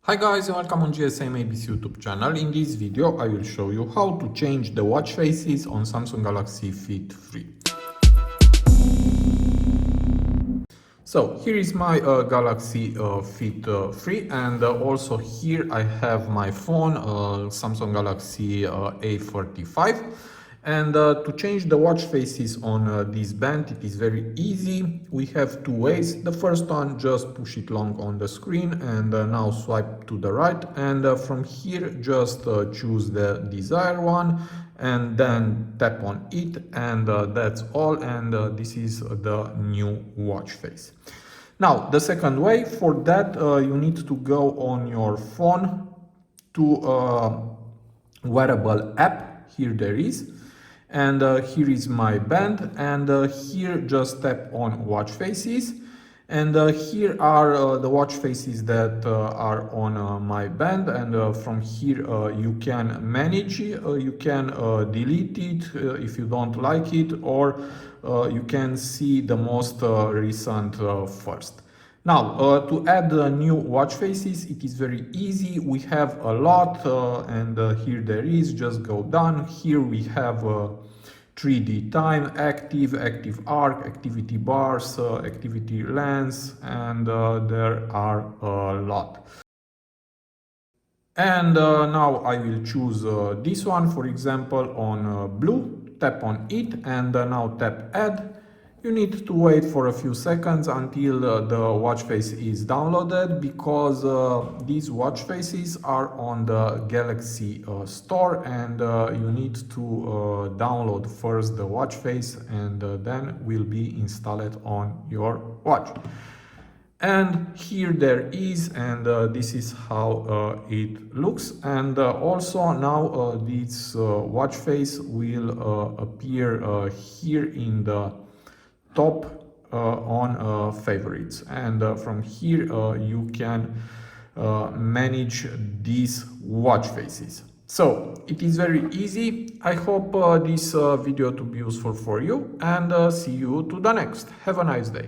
Hi guys and welcome on GSM-ABC YouTube channel. In this video I will show you how to change the watch faces on Samsung Galaxy Fit 3. So here is my Galaxy Fit 3 and also here I have my phone Samsung Galaxy A45. And to change the watch faces on this band, it is very easy. We have two ways. The first one, just push it long on the screen and now swipe to the right. And from here, just choose the desired one and then tap on it. And that's all. And this is the new watch face. Now, the second way, for that, you need to go on your phone to wearable app. Here there is. And here is my band, and here just tap on watch faces, and here are the watch faces that are on my band, and from here you can manage, you can delete it if you don't like it, or you can see the most recent first. Now, to add new watch faces, it is very easy. We have a lot, and here there is, just go down. Here we have 3D time, active arc, activity bars, activity lens, and there are a lot. And now I will choose this one, for example, on blue, tap on it, and now tap add. You need to wait for a few seconds until the watch face is downloaded, because these watch faces are on the Galaxy store, and you need to download first the watch face, and then will be installed on your watch. And here there is, and this is how it looks. And also now this watch face will appear here in the top on favorites, and from here you can manage these watch faces. So it is very easy. I hope this video to be useful for you, and see you to the next. Have a nice day.